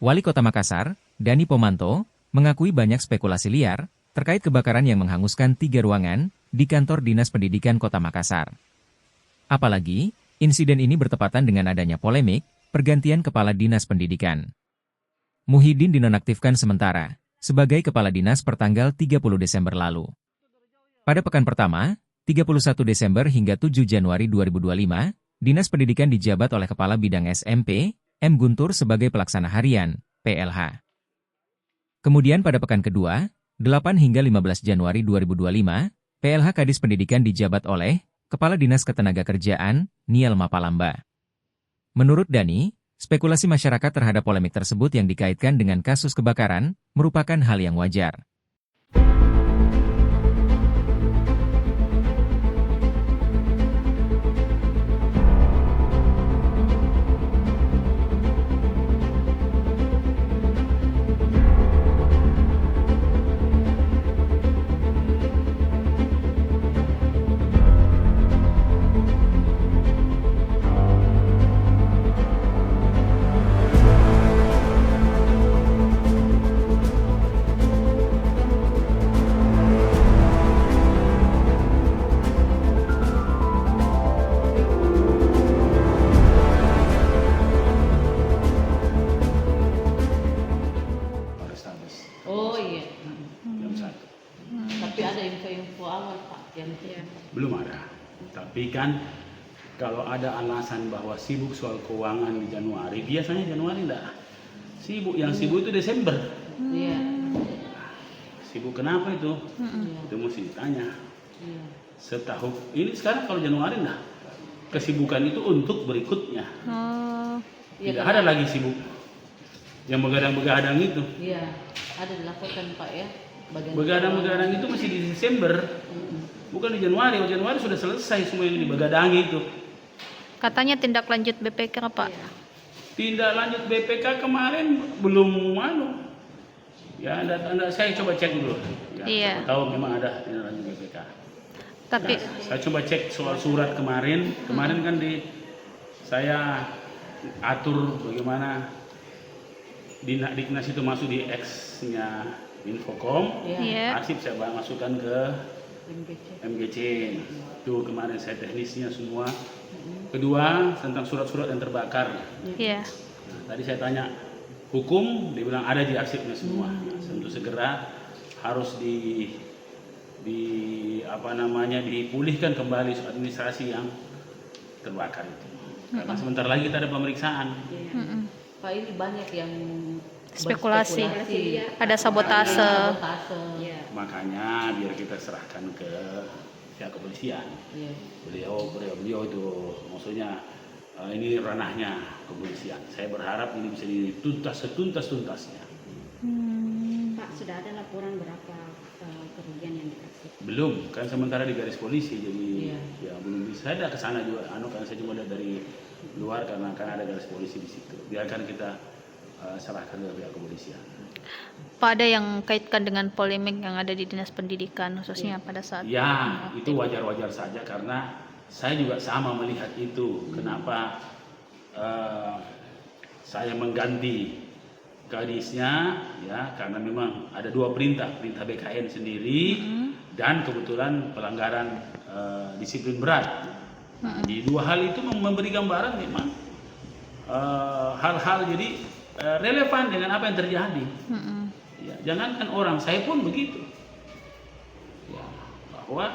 Wali Kota Makassar, Dani Pomanto, mengakui banyak spekulasi liar terkait kebakaran yang menghanguskan 3 ruangan di kantor Dinas Pendidikan Kota Makassar. Apalagi, insiden ini bertepatan dengan adanya polemik pergantian Kepala Dinas Pendidikan. Muhyiddin dinonaktifkan sementara sebagai Kepala Dinas pertanggal 30 Desember lalu. Pada pekan pertama, 31 Desember hingga 7 Januari 2025, Dinas Pendidikan dijabat oleh Kepala Bidang SMP, M. Guntur sebagai Pelaksana Harian, PLH. Kemudian pada pekan kedua, 8 hingga 15 Januari 2025, PLH Kadis Pendidikan dijabat oleh Kepala Dinas Ketenagakerjaan, Niel Mapalamba. Menurut Dani, spekulasi masyarakat terhadap polemik tersebut yang dikaitkan dengan kasus kebakaran merupakan hal yang wajar. Oh iya. Jam 1. Tapi ada info-info awal Pak yang Belum ada. Tapi kan kalau ada alasan bahwa sibuk soal keuangan di Januari, biasanya Januari enggak sibuk. Yang sibuk itu Desember. Iya. Sibuk kenapa itu? Itu mesti ditanya. Iya. Setahu ini sekarang kalau Januari enggak. Kesibukan itu untuk berikutnya. Tidak ada lagi sibuk. Yang begadang-begadang itu. Iya, ada dilaporkan Pak ya. Begadang-begadang itu masih di Desember. Bukan di Januari. Januari sudah selesai semua yang dibegadangi itu. Katanya tindak lanjut BPK, Pak. Iya. Tindak lanjut BPK kemarin belum Ya, anda saya coba cek dulu. Ya, Iya. siapa tahu memang ada tindak lanjut BPK. Tapi Nah, saya coba cek soal surat kemarin. Kemarin kan saya atur bagaimana Diknas itu masuk di X-nya Infocom. Iya. Arsip saya masukkan ke MGC. MGC. Itu kemarin saya teknisnya semua. Kedua, tentang surat-surat yang terbakar. iya. Nah, tadi saya tanya hukum, dia bilang ada di arsipnya semua. Tentu segera harus dipulihkan kembali administrasi yang terbakar itu. Karena sebentar lagi kita ada pemeriksaan. Iya. Pak ini banyak yang Spekulasi. berspekulasi. Ada sabotase. Iya. Makanya biar kita serahkan ke pihak kepolisian. Iya. Beliau itu maksudnya ini ranahnya kepolisian. Saya berharap ini bisa dituntas setuntas-tuntasnya. Pak, sudah ada laporan berapa kerugian yang dikasih? Belum, kan sementara di garis polisi, jadi Iya. ya belum bisa. Saya ada ke sana juga, kan saya cuma lihat dari luar karena kan ada garis polisi di situ. Biarkan kita serahkan ke pihak kepolisian. Pak, ada yang kaitkan dengan polemik yang ada di Dinas Pendidikan, khususnya pada saat Ya, itu wajar-wajar saja karena saya juga sama melihat itu. Kenapa saya mengganti kadisnya? Ya, karena memang ada 2 perintah BKN sendiri dan kebetulan pelanggaran disiplin berat. Nah, di 2 hal itu memberi gambaran memang hal-hal jadi relevan dengan apa yang terjadi. Ya, jangankan orang, saya pun begitu. Ya, bahwa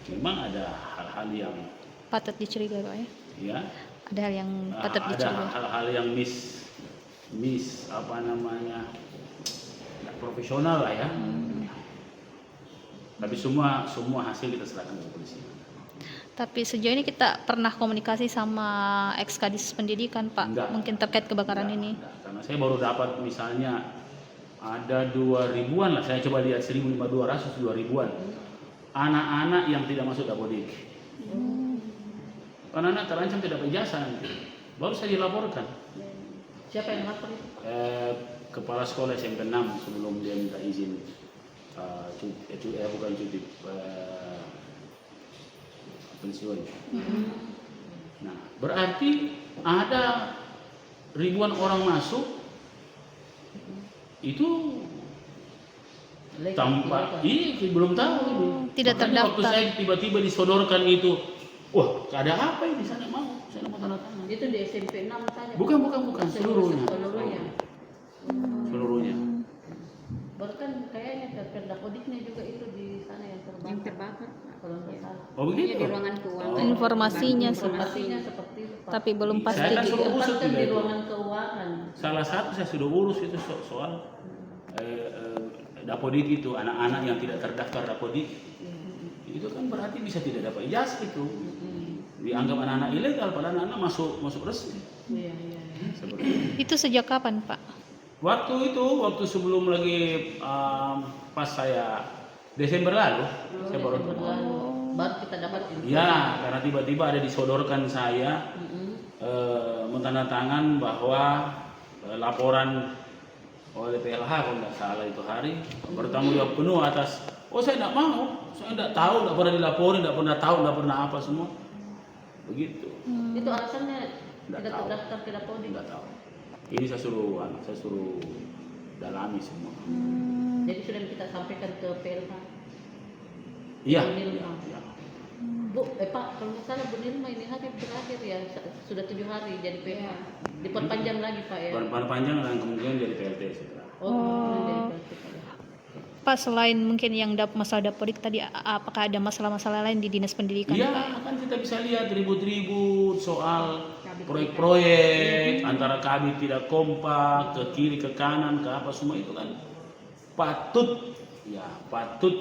memang ada hal-hal yang patut dicurigai, Pak ya. ya Ada hal yang patut ada dicurigai. hal-hal yang nggak profesional lah ya. Tapi semua hasil kita serahkan ke polisi. Tapi sejauh ini kita pernah komunikasi sama ex-kadis pendidikan, Pak, Enggak. mungkin terkait kebakaran ini. Karena saya baru dapat misalnya ada 2.000-an lah, saya coba lihat 1.500, 2.000-an anak-anak yang tidak masuk dapodik. Anak-anak terancam tidak ijazah nanti. Baru saya dilaporkan. Siapa yang lapor itu? Kepala sekolah SMP 6 sebelum dia minta izin pensiun. Nah, berarti ada ribuan orang masuk itu Legal, tanpa, ilegal. belum tahu ini. tidak Makanya waktu terdaftar. saya tiba-tiba disodorkan itu, wah ada apa ini, saya mau tanda tangan. Itu di SMP 6 saja. Bukan, seluruhnya. Seluruhnya. Bahkan kayaknya Perda Kodiknya juga itu di sana yang terbakar. Yang terbakar, Pak. Kalau nggak salah. Oh Iya, begitu? di ruangan keuangan. Informasinya sih, Pak. Informasinya seperti itu, Pak. Tapi belum Saya pasti kan juga. suruh usut Kan juga di itu. ruangan keuangan. Salah satu saya sudah urus itu soal Dapodik itu, anak-anak yang tidak terdaftar Dapodik. Itu kan berarti bisa tidak dapat ijazah itu. Dianggap anak-anak ilegal, padahal anak-anak masuk resmi. Iya. Seperti itu. Itu sejak kapan, Pak? Waktu sebelum lagi pas saya Desember lalu, saya baru Desember lalu. Baru kita dapat info. ya, karena tiba-tiba ada disodorkan saya menandatangan bahwa laporan oleh PLH kalau tidak salah itu hari bertanggung jawab penuh atas. Oh saya tidak mau, saya tidak tahu, tidak pernah dilaporin, tidak pernah tahu, tidak pernah apa semua, begitu. Itu alasannya Nggak tidak tahu. terdaftar ke Dapodik. Tidak tahu. Ini saya suruh dalami semua. Jadi sudah kita sampaikan ke PLH. Iya. Bu Nilma. Iya. Bu, Pak, kalau nggak salah Bu Nilma ini hari terakhir ya, sudah 7 hari jadi PH. Diperpanjang lagi Pak ya. Panjang dan kemudian jadi PLT setelah. Kemudian jadi PLT, Pak, ya. Pak, selain mungkin yang masalah Dapodik tadi, apakah ada masalah-masalah lain di Dinas Pendidikan, Pak? Iya, kan kita bisa lihat ribut-ribut soal proyek-proyek antara kami tidak kompak, ke kiri ke kanan ke apa semua itu kan patut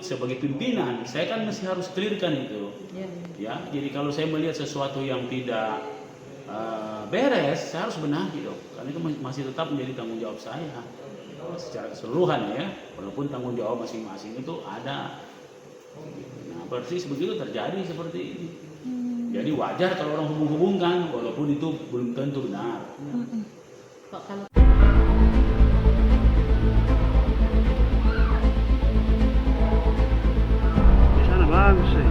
sebagai pimpinan saya kan masih harus clearkan itu. Iya. Ya, jadi kalau saya melihat sesuatu yang tidak beres, saya harus benahi dong. Karena itu masih tetap menjadi tanggung jawab saya secara keseluruhan ya. Walaupun tanggung jawab masing-masing itu ada. Nah, persis begitu terjadi seperti ini. Jadi wajar kalau orang hubung-hubungkan, walaupun itu belum tentu benar. Pak, kalau Di sana bagus sih.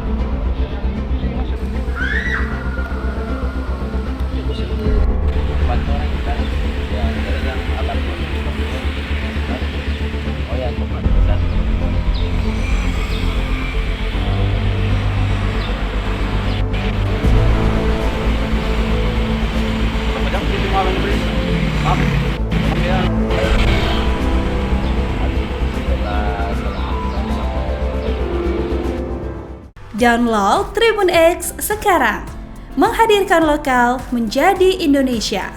Download Tribun X sekarang, menghadirkan lokal menjadi Indonesia.